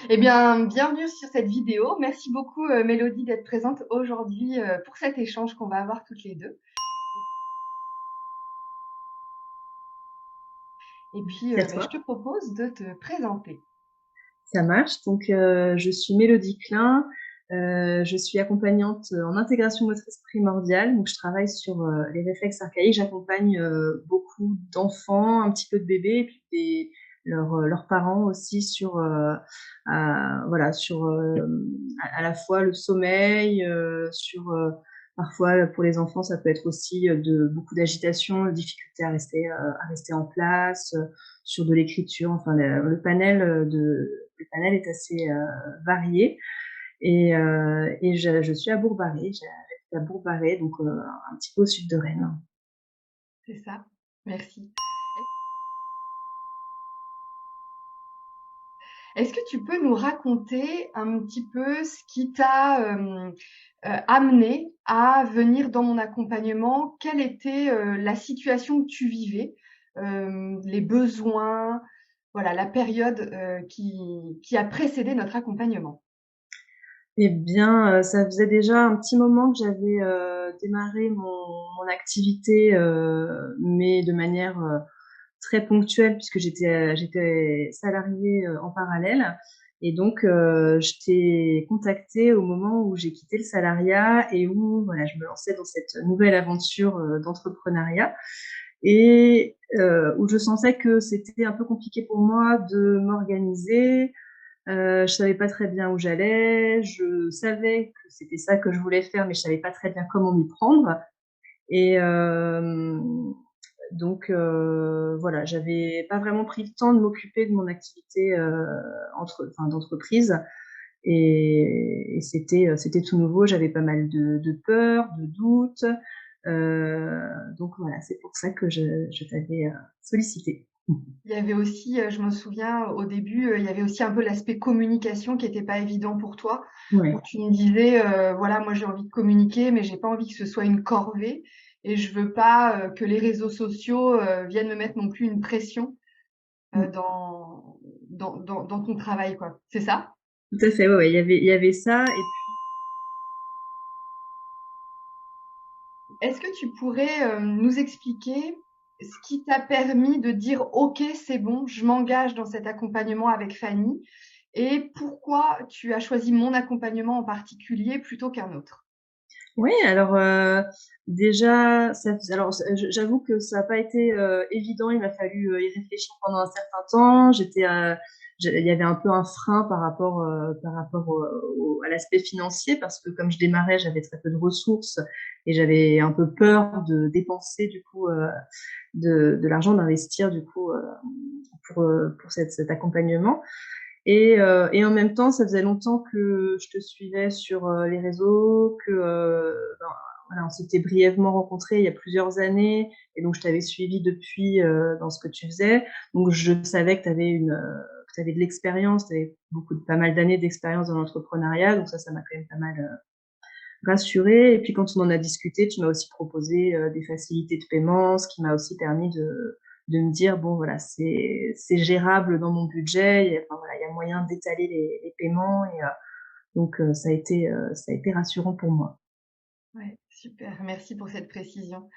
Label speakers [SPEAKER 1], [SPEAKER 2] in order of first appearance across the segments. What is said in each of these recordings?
[SPEAKER 1] Eh bien, bienvenue sur cette vidéo. Merci beaucoup, Mélodie, d'être présente aujourd'hui pour cet échange qu'on va avoir toutes les deux. Et puis,
[SPEAKER 2] Merci à
[SPEAKER 1] je te
[SPEAKER 2] toi.
[SPEAKER 1] propose de te présenter.
[SPEAKER 2] Ça marche. Donc, je suis Mélodie Klein. Je suis accompagnante en intégration motrice primordiale. Donc, je travaille sur les réflexes archaïques. J'accompagne beaucoup d'enfants, un petit peu de bébés, et puis leurs parents aussi sur, voilà, sur à la fois le sommeil, sur parfois pour les enfants, ça peut être aussi de beaucoup d'agitation, de difficulté à rester en place, sur de l'écriture. Enfin, le panel est assez varié. Et je suis à Bourg-Barré. J'habite à Bourg-Barré, donc un petit peu au sud de Rennes.
[SPEAKER 1] C'est ça? Merci. Est-ce que tu peux nous raconter un petit peu ce qui t'a amené à venir dans mon accompagnement? Quelle était la situation que tu vivais, les besoins, voilà, la période qui a précédé notre accompagnement?
[SPEAKER 2] Eh bien, ça faisait déjà un petit moment que j'avais démarré mon activité, mais de manière très ponctuelle, puisque j'étais salariée en parallèle. Et donc, je t'ai contacté au moment où j'ai quitté le salariat et où voilà, je me lançais dans cette nouvelle aventure d'entrepreneuriat. Et où je sentais que c'était un peu compliqué pour moi de m'organiser. Je savais pas très bien où j'allais. Je savais que c'était ça que je voulais faire, mais je savais pas très bien comment m'y prendre. Et donc voilà, j'avais pas vraiment pris le temps de m'occuper de mon activité d'entreprise. Et c'était tout nouveau. J'avais pas mal de peur, de doutes. Donc voilà, c'est pour ça que je t'avais sollicité.
[SPEAKER 1] Il y avait aussi, je me souviens au début, il y avait aussi un peu l'aspect communication qui était pas évident pour toi, où
[SPEAKER 2] Ouais.
[SPEAKER 1] tu me disais, voilà, moi j'ai envie de communiquer, mais j'ai pas envie que ce soit une corvée et je veux pas que les réseaux sociaux viennent me mettre non plus une pression dans ton travail, quoi. C'est ça?
[SPEAKER 2] Tout à fait, ouais, ouais, il y avait ça. Et
[SPEAKER 1] Est-ce que tu pourrais nous expliquer ce qui t'a permis de dire, OK, c'est bon, je m'engage dans cet accompagnement avec Fanny, et pourquoi tu as choisi mon accompagnement en particulier plutôt qu'un autre?
[SPEAKER 2] oui, alors déjà, j'avoue que ça n'a pas été évident. Il m'a fallu y réfléchir pendant un certain temps. Il y avait un peu un frein à l'aspect financier, parce que comme je démarrais, j'avais très peu de ressources et j'avais un peu peur de dépenser du coup de l'argent, d'investir du coup pour cet accompagnement. Et en même temps, ça faisait longtemps que je te suivais sur les réseaux, que voilà, on s'était brièvement rencontrés il y a plusieurs années, et donc je t'avais suivi depuis dans ce que tu faisais. Donc je savais que tu avais de l'expérience, tu avais pas mal d'années d'expérience dans l'entrepreneuriat, donc ça m'a quand même pas mal rassurée. Et puis quand on en a discuté, tu m'as aussi proposé des facilités de paiement, ce qui m'a aussi permis de me dire, bon, voilà, c'est gérable dans mon budget. Enfin, voilà, il y a moyen d'étaler les paiements. Et donc, ça a été rassurant pour moi.
[SPEAKER 1] Ouais, super, merci pour cette précision.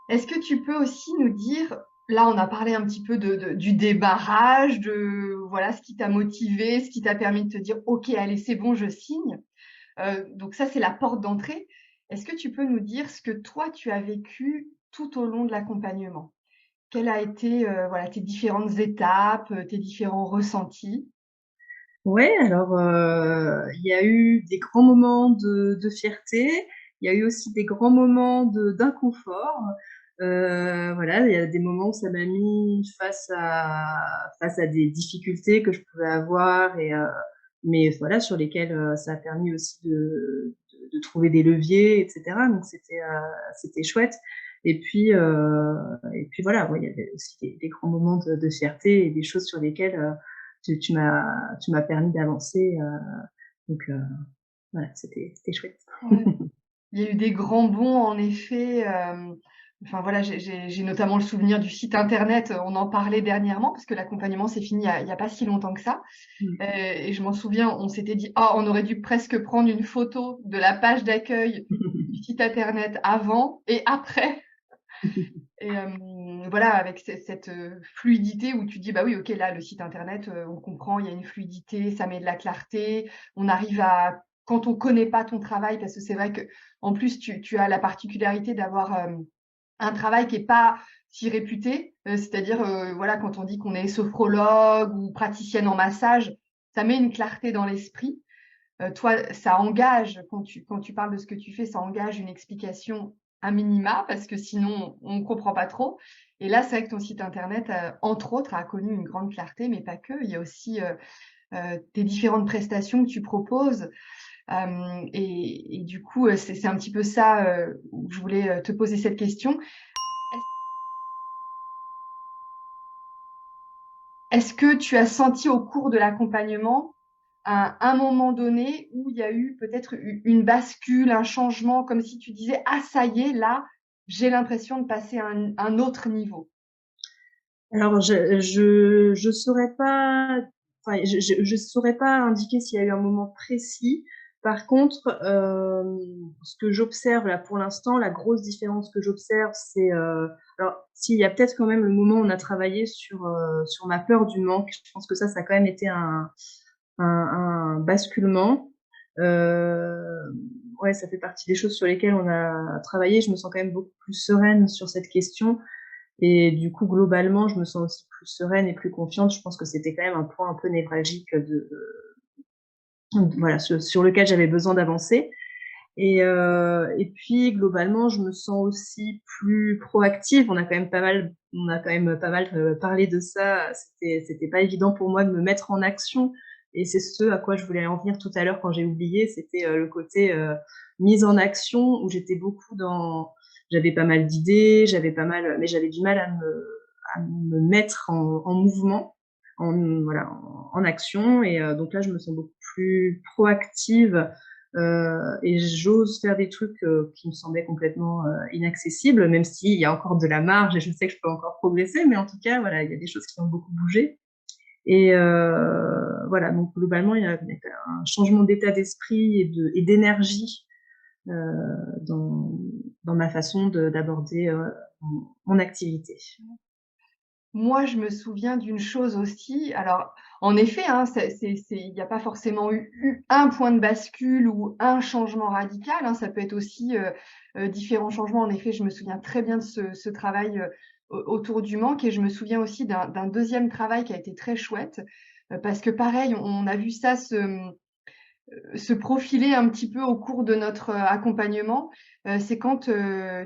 [SPEAKER 1] Est-ce que tu peux aussi nous dire, là on a parlé un petit peu du débarrage, de voilà ce qui t'a motivé, ce qui t'a permis de te dire OK, allez, c'est bon, je signe. Donc ça, c'est la porte d'entrée. Est-ce que tu peux nous dire ce que toi, tu as vécu tout au long de l'accompagnement? Quelles a été, voilà, tes différentes étapes, tes différents ressentis?
[SPEAKER 2] Ouais, alors il y a eu des grands moments de fierté, il y a eu aussi des grands moments d'inconfort. Voilà, il y a des moments où ça m'a mis face à des difficultés que je pouvais avoir, mais voilà, sur lesquelles ça a permis aussi de trouver des leviers, etc. Donc c'était chouette. Et puis voilà, ouais, il y avait aussi des grands moments de fierté et des choses sur lesquelles tu m'as permis d'avancer. Donc voilà, c'était chouette.
[SPEAKER 1] Ouais. Il y a eu des grands bonds en effet, Enfin voilà, j'ai notamment le souvenir du site internet, on en parlait dernièrement parce que l'accompagnement s'est fini il y a pas si longtemps que ça.
[SPEAKER 2] Mm.
[SPEAKER 1] Et je m'en souviens, on s'était dit: «Oh, on aurait dû presque prendre une photo de la page d'accueil du site internet avant et après». Et voilà, avec cette fluidité où tu dis: «Bah oui, OK, là, le site internet, on comprend, il y a une fluidité, ça met de la clarté». On arrive à quand on connaît pas ton travail, parce que c'est vrai qu'en plus tu as la particularité d'avoir, un travail qui est pas si réputé, c'est-à-dire, voilà, quand on dit qu'on est sophrologue ou praticienne en massage, ça met une clarté dans l'esprit. Toi, ça engage quand tu parles de ce que tu fais, ça engage une explication à minima parce que sinon on comprend pas trop. Et là, c'est vrai que ton site internet, entre autres, a connu une grande clarté, mais pas que. Il y a aussi, tes différentes prestations que tu proposes. Et du coup, c'est un petit peu ça, où je voulais, te poser cette question. Est-ce que tu as senti au cours de l'accompagnement un moment donné où il y a eu peut-être une bascule, un changement, comme si tu disais: «Ah ça y est, là, j'ai l'impression de passer à un autre niveau».
[SPEAKER 2] Alors, je saurais pas, enfin, je saurais pas indiquer s'il y a eu un moment précis. Par contre, ce que j'observe là pour l'instant, la grosse différence que j'observe, c'est alors s'il y a peut-être quand même le moment où on a travaillé sur ma peur du manque. Je pense que ça a quand même été un basculement. Ouais, ça fait partie des choses sur lesquelles on a travaillé. Je me sens quand même beaucoup plus sereine sur cette question. Et du coup, globalement, je me sens aussi plus sereine et plus confiante. Je pense que c'était quand même un point un peu névralgique voilà, sur lequel j'avais besoin d'avancer. Et puis, globalement, je me sens aussi plus proactive. On a quand même pas mal parlé de ça. C'était pas évident pour moi de me mettre en action. Et c'est ce à quoi je voulais en venir tout à l'heure quand j'ai oublié. C'était le côté mise en action où j'étais beaucoup j'avais pas mal d'idées, mais j'avais du mal à me mettre en mouvement, voilà, en action. Et donc là, je me sens beaucoup plus proactive et j'ose faire des trucs qui me semblaient complètement inaccessibles, même s'il y a encore de la marge et je sais que je peux encore progresser, mais en tout cas, voilà, il y a des choses qui ont beaucoup bougé. Et voilà, donc globalement, il y a un changement d'état d'esprit et d'énergie euh, dans, dans ma façon d'aborder mon activité.
[SPEAKER 1] Moi, je me souviens d'une chose aussi. Alors, en effet, hein, il n'y a pas forcément eu un point de bascule ou un changement radical, hein. Ça peut être aussi différents changements. En effet, je me souviens très bien de ce travail autour du manque, et je me souviens aussi d'un deuxième travail qui a été très chouette, parce que pareil, on a vu ça se profiler un petit peu au cours de notre accompagnement. C'est quand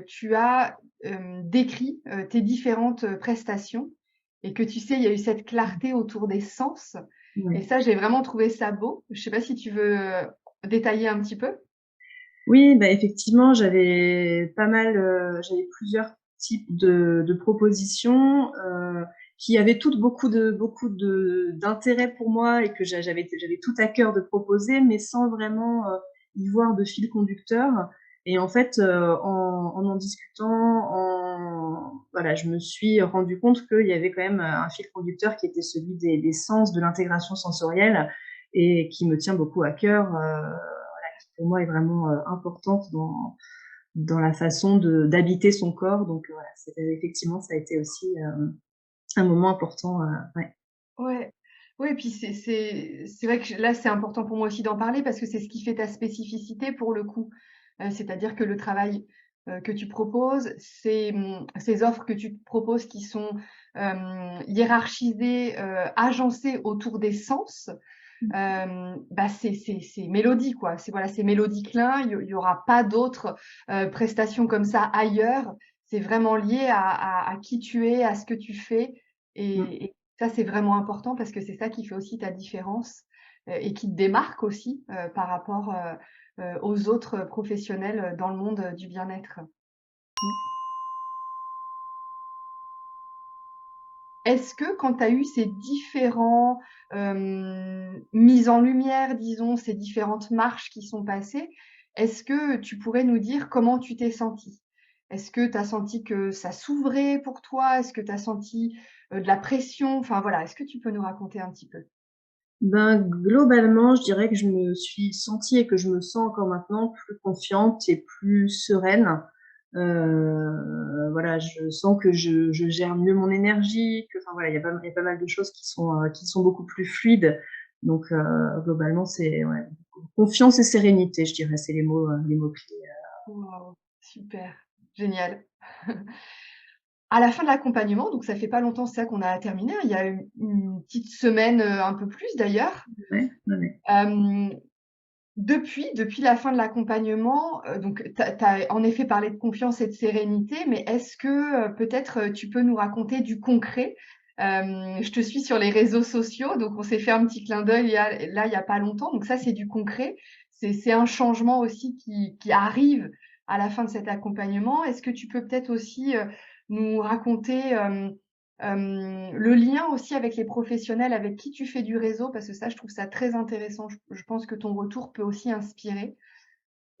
[SPEAKER 1] tu as décrit tes différentes prestations et que tu sais, il y a eu cette clarté autour des sens. Et
[SPEAKER 2] Ouais.
[SPEAKER 1] ça, j'ai vraiment trouvé ça beau. Je sais pas si tu veux détailler un petit peu.
[SPEAKER 2] Oui, bah effectivement, j'avais plusieurs types de propositions qui avaient toutes d'intérêt pour moi et que j'avais tout à cœur de proposer, mais sans vraiment y voir de fil conducteur. Et en fait, en discutant, voilà, je me suis rendu compte qu'il y avait quand même un fil conducteur qui était celui des sens, de l'intégration sensorielle et qui me tient beaucoup à cœur. Pour moi est vraiment importante dans la façon d'habiter son corps. Donc voilà, effectivement, ça a été aussi un moment important. Ouais.
[SPEAKER 1] Ouais. Oui, et puis c'est vrai que là, c'est important pour moi aussi d'en parler parce que c'est ce qui fait ta spécificité pour le coup. C'est-à-dire que le travail que tu proposes, ces offres que tu proposes qui sont hiérarchisées, agencées autour des sens, bah c'est mélodie quoi. C'est voilà, c'est Mélodie Klein. Il y aura pas d'autres prestations comme ça ailleurs. C'est vraiment lié à qui tu es, à ce que tu fais,
[SPEAKER 2] Mm.
[SPEAKER 1] et ça c'est vraiment important parce que c'est ça qui fait aussi ta différence et qui te démarque aussi par rapport aux autres professionnels dans le monde du bien-être. Est-ce que quand tu as eu ces différents mises en lumière, disons, ces différentes marches qui sont passées, est-ce que tu pourrais nous dire comment tu t'es sentie? Est-ce que tu as senti que ça s'ouvrait pour toi? Est-ce que tu as senti, de la pression? Enfin voilà, est-ce que tu peux nous raconter un petit peu?
[SPEAKER 2] Ben, globalement, je dirais que je me suis sentie et que je me sens encore maintenant plus confiante et plus sereine. Voilà, je sens que je gère mieux mon énergie, que enfin voilà, il y a pas mal de choses qui sont beaucoup plus fluides. Donc globalement, c'est ouais, confiance et sérénité, je dirais, c'est les mots clés.
[SPEAKER 1] Waouh, super, génial. À la fin de l'accompagnement, donc ça fait pas longtemps, c'est ça qu'on a terminé, hein, il y a une petite semaine, un peu plus d'ailleurs.
[SPEAKER 2] Ouais, ouais, ouais.
[SPEAKER 1] Hem, depuis la fin de l'accompagnement, donc tu as en effet parlé de confiance et de sérénité, mais est-ce que, peut-être, tu peux nous raconter du concret? Je te suis sur les réseaux sociaux, donc on s'est fait un petit clin d'œil il y a pas longtemps, donc ça, c'est du concret. C'est un changement aussi qui arrive à la fin de cet accompagnement. Est-ce que tu peux peut-être aussi, nous raconter, le lien aussi avec les professionnels avec qui tu fais du réseau? Parce que ça, je trouve ça très intéressant. Je pense que ton retour peut aussi inspirer.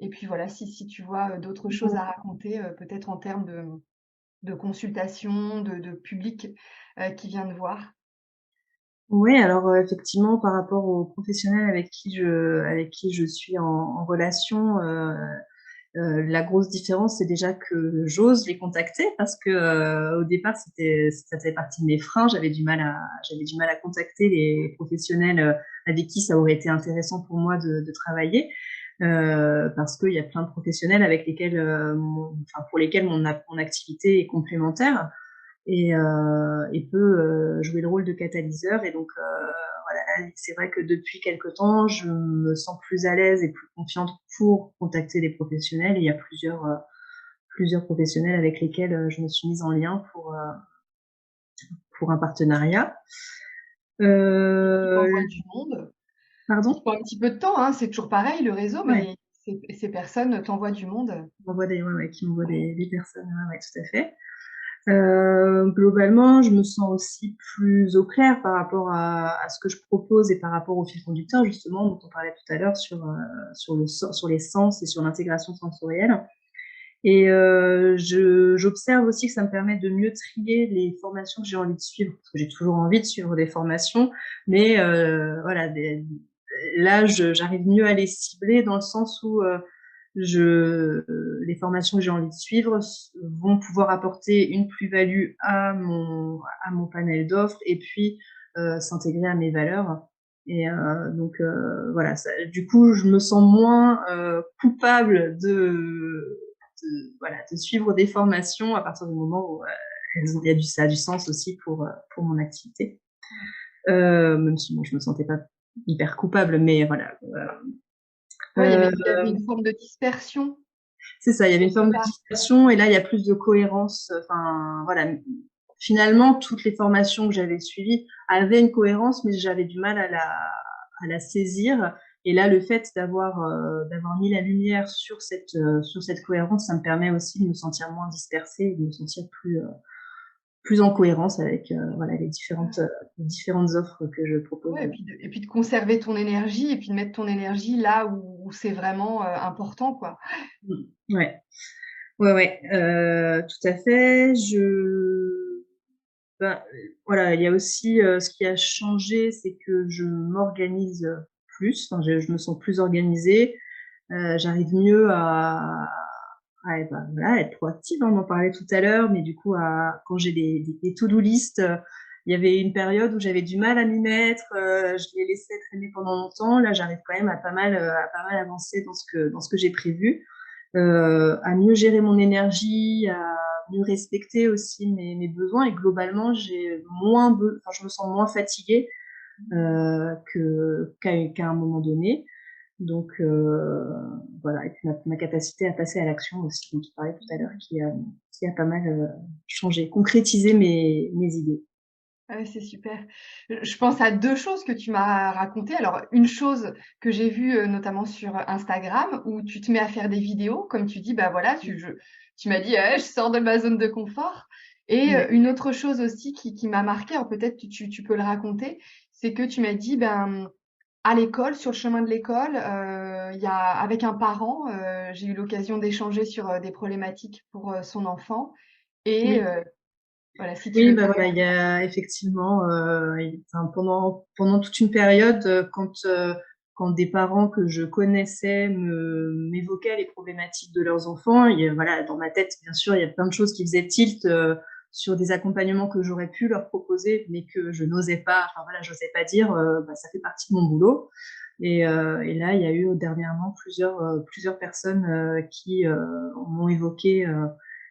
[SPEAKER 1] Et puis voilà, si tu vois, d'autres choses à raconter, peut-être en termes de consultation, de public, qui vient te voir.
[SPEAKER 2] Ouais, alors, effectivement, par rapport aux professionnels avec qui je suis en relation, la grosse différence, c'est déjà que j'ose les contacter parce que, au départ, ça faisait partie de mes freins. J'avais du mal à contacter les professionnels, avec qui ça aurait été intéressant pour moi de travailler, parce qu'il y a plein de professionnels avec lesquels, pour lesquels mon activité est complémentaire et peut jouer le rôle de catalyseur. Et donc, voilà, c'est vrai que depuis quelque temps, je me sens plus à l'aise et plus confiante pour contacter les professionnels. Et il y a plusieurs professionnels avec lesquels je me suis mise en lien pour un partenariat.
[SPEAKER 1] Et qui t'envoient
[SPEAKER 2] Euh,
[SPEAKER 1] du monde. Il
[SPEAKER 2] Pardon?
[SPEAKER 1] faut un petit peu de temps, hein, c'est toujours pareil le réseau,
[SPEAKER 2] Ouais,
[SPEAKER 1] mais ces personnes t'envoient du monde.
[SPEAKER 2] qui m'envoie des personnes, ouais, tout à fait. Globalement, je me sens aussi plus au clair par rapport à ce que je propose et par rapport au fil conducteur, justement, dont on parlait tout à l'heure sur les sens et sur l'intégration sensorielle. Et j'observe aussi que ça me permet de mieux trier les formations que j'ai envie de suivre, parce que j'ai toujours envie de suivre des formations, mais voilà, là, j'arrive mieux à les cibler dans le sens où les formations que j'ai envie de suivre vont pouvoir apporter une plus-value à mon panel d'offres et puis s'intégrer à mes valeurs. Et donc voilà, du coup, je me sens moins coupable voilà, de suivre des formations à partir du moment où ça a du sens aussi pour mon activité. Même si bon, je me sentais pas hyper coupable, mais voilà.
[SPEAKER 1] Ouais,
[SPEAKER 2] Euh,
[SPEAKER 1] il y avait une forme de dispersion
[SPEAKER 2] c'est ça, il y avait une
[SPEAKER 1] quelque
[SPEAKER 2] forme de
[SPEAKER 1] part.
[SPEAKER 2] dispersion et là, il y a plus de cohérence. Enfin, voilà. Finalement, toutes les formations que j'avais suivies avaient une cohérence, mais j'avais du mal à la saisir. Et là, le fait d'avoir mis la lumière sur cette cohérence, ça me permet aussi de me sentir moins dispersée et de me sentir plus en cohérence avec voilà, les différentes offres que je propose.
[SPEAKER 1] Ouais, et puis de conserver ton énergie et puis de mettre ton énergie là où c'est vraiment, important, quoi.
[SPEAKER 2] Ouais, ouais, ouais, tout à fait. Ben, voilà, il y a aussi ce qui a changé, c'est que je m'organise plus. Enfin, je me sens plus organisée. J'arrive mieux voilà, être proactive. On en parlait tout à l'heure, mais du coup, quand j'ai des to-do list, il y avait une période où j'avais du mal à m'y mettre. Je les laissais traîner pendant longtemps. Là, j'arrive quand même à pas mal avancer dans ce que j'ai prévu, à mieux gérer mon énergie, à mieux respecter aussi mes besoins. Et globalement, enfin, je me sens moins fatiguée qu'à un moment donné. Donc voilà, et puis ma capacité à passer à l'action aussi, dont tu parlais tout à l'heure, qui a pas mal changé, concrétisé mes idées.
[SPEAKER 1] Ah ouais, c'est super. Je pense à 2 choses que tu m'as racontées. Alors, une chose que j'ai vue, notamment sur Instagram, où tu te mets à faire des vidéos, comme tu dis, bah, voilà, tu m'as dit: «Je sors de ma zone de confort» et
[SPEAKER 2] Ouais.
[SPEAKER 1] une autre chose aussi qui m'a marquée, alors peut-être tu peux le raconter, c'est que tu m'as dit, ben à l'école, sur le chemin de l'école, il y a avec un parent, j'ai eu l'occasion d'échanger sur, des problématiques pour, son enfant et
[SPEAKER 2] Oui.
[SPEAKER 1] voilà, si tu
[SPEAKER 2] Oui,
[SPEAKER 1] veux
[SPEAKER 2] bah
[SPEAKER 1] bien.
[SPEAKER 2] voilà, il y a effectivement, enfin, pendant toute une période, quand des parents que je connaissais m'évoquaient les problématiques de leurs enfants, voilà, dans ma tête, bien sûr, il y a plein de choses qui faisaient tilt sur des accompagnements que j'aurais pu leur proposer, mais que je n'osais pas, enfin voilà, j'osais pas dire, bah, ça fait partie de mon boulot. Et là, il y a eu dernièrement plusieurs personnes qui m'ont évoqué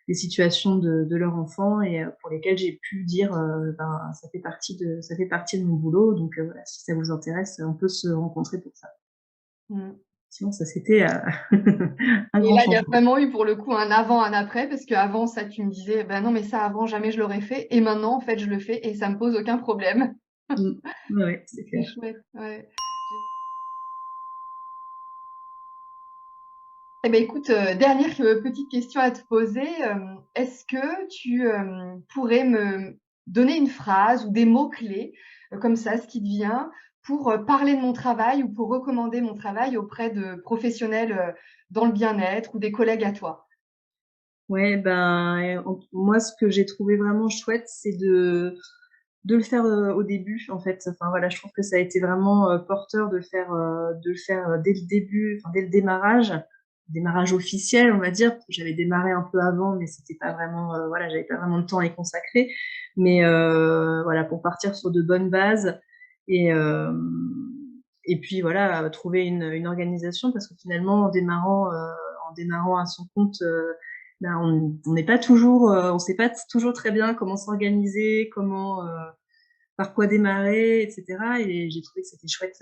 [SPEAKER 2] des situations de leur enfant et pour lesquelles j'ai pu dire ben, ça fait partie de mon boulot. Donc voilà, si ça vous intéresse, on peut se rencontrer pour ça.
[SPEAKER 1] Mmh.
[SPEAKER 2] Sinon, ça c'était un
[SPEAKER 1] Et
[SPEAKER 2] grand
[SPEAKER 1] là, il y a
[SPEAKER 2] changement.
[SPEAKER 1] vraiment eu pour le coup un avant, un après, parce qu'avant ça, tu me disais: «Ben non, mais ça avant jamais je l'aurais fait» et maintenant en fait je le fais et ça me pose aucun problème.
[SPEAKER 2] Mm. Ouais, ouais, c'est
[SPEAKER 1] C'est
[SPEAKER 2] clair.
[SPEAKER 1] chouette, ouais. Eh ben écoute, dernière, petite question à te poser, est-ce que tu, pourrais me donner une phrase ou des mots clés, comme ça, ce qui te vient, pour, parler de mon travail ou pour recommander mon travail auprès de professionnels, dans le bien-être ou des collègues à toi?
[SPEAKER 2] Ouais, ben, moi, ce que j'ai trouvé vraiment chouette, c'est de le faire au début, en fait. Enfin voilà, je trouve que ça a été vraiment porteur de le faire dès le début, enfin dès le démarrage officiel, on va dire. J'avais démarré un peu avant, mais c'était pas vraiment, voilà, j'avais pas vraiment de temps à y consacrer. Mais voilà, pour partir sur de bonnes bases et euh, et puis voilà, trouver une organisation parce que finalement, en démarrant à son compte. Ben, on n'est pas toujours, on sait pas toujours très bien comment s'organiser, par quoi démarrer, etc. Et j'ai trouvé que c'était chouette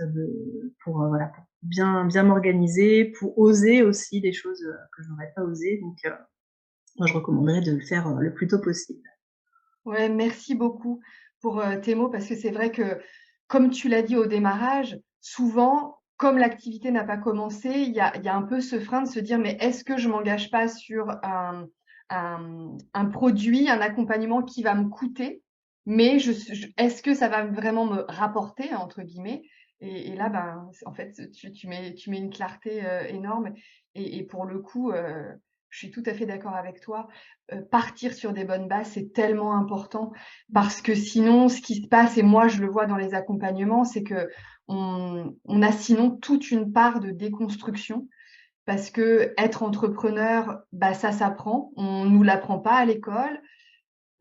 [SPEAKER 2] voilà, pour bien m'organiser, pour oser aussi des choses que je n'aurais pas osé. Donc, moi, je recommanderais de le faire le plus tôt possible.
[SPEAKER 1] Ouais, merci beaucoup pour, tes mots parce que c'est vrai que, comme tu l'as dit au démarrage, souvent, comme l'activité n'a pas commencé, il y a un peu ce frein de se dire: «Mais est-ce que je m'engage pas sur un produit, un accompagnement qui va me coûter? Mais je est-ce que ça va vraiment me "rapporter" entre guillemets?» Et là, ben, en fait, tu mets une clarté, énorme et pour le coup, je suis tout à fait d'accord avec toi. Partir sur des bonnes bases, c'est tellement important parce que sinon, ce qui se passe et moi je le vois dans les accompagnements, c'est qu'on a sinon toute une part de déconstruction parce que être entrepreneur, bah, ça s'apprend. On nous l'apprend pas à l'école.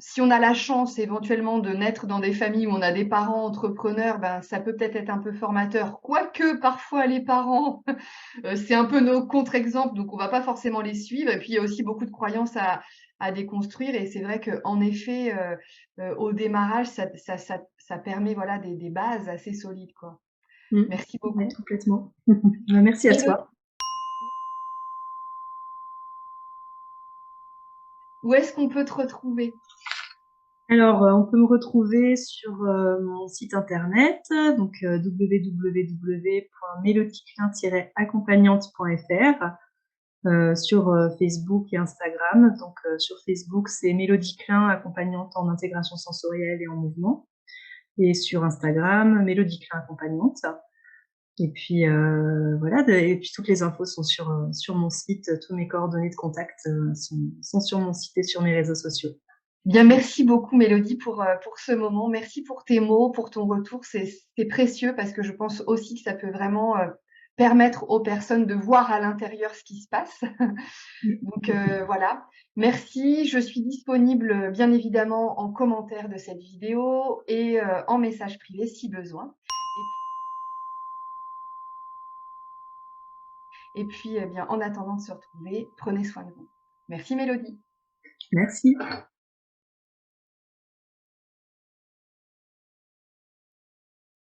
[SPEAKER 1] Si on a la chance éventuellement de naître dans des familles où on a des parents entrepreneurs, ben, ça peut peut-être être un peu formateur. Quoique parfois les parents, c'est un peu nos contre-exemples, donc on va pas forcément les suivre. Et puis il y a aussi beaucoup de croyances à déconstruire. Et c'est vrai qu'en effet, au démarrage, ça permet voilà des bases assez solides, quoi.
[SPEAKER 2] Mm.
[SPEAKER 1] Merci
[SPEAKER 2] Ouais,
[SPEAKER 1] beaucoup.
[SPEAKER 2] complètement. Merci à
[SPEAKER 1] Mélodie,
[SPEAKER 2] toi.
[SPEAKER 1] où est-ce qu'on peut te retrouver?
[SPEAKER 2] Alors, on peut me retrouver sur mon site internet, donc www.mélodieclin-accompagnante.fr, sur Facebook et Instagram. Donc, sur Facebook, c'est Mélodie Klein, accompagnante en intégration sensorielle et en mouvement. Et sur Instagram, Mélodie Klein, accompagnante. Et puis, voilà. Et puis, toutes les infos sont sur mon site. Tous mes coordonnées de contact sont sur mon site et sur mes réseaux sociaux.
[SPEAKER 1] Bien, merci beaucoup Mélodie pour ce moment. Merci pour tes mots, pour ton retour. C'est précieux parce que je pense aussi que ça peut vraiment permettre aux personnes de voir à l'intérieur ce qui se passe. Donc voilà. Merci. Je suis disponible bien évidemment en commentaire de cette vidéo et en message privé si besoin. Et puis, eh bien, en attendant de se retrouver, prenez soin de vous. Merci Mélodie.
[SPEAKER 2] Merci.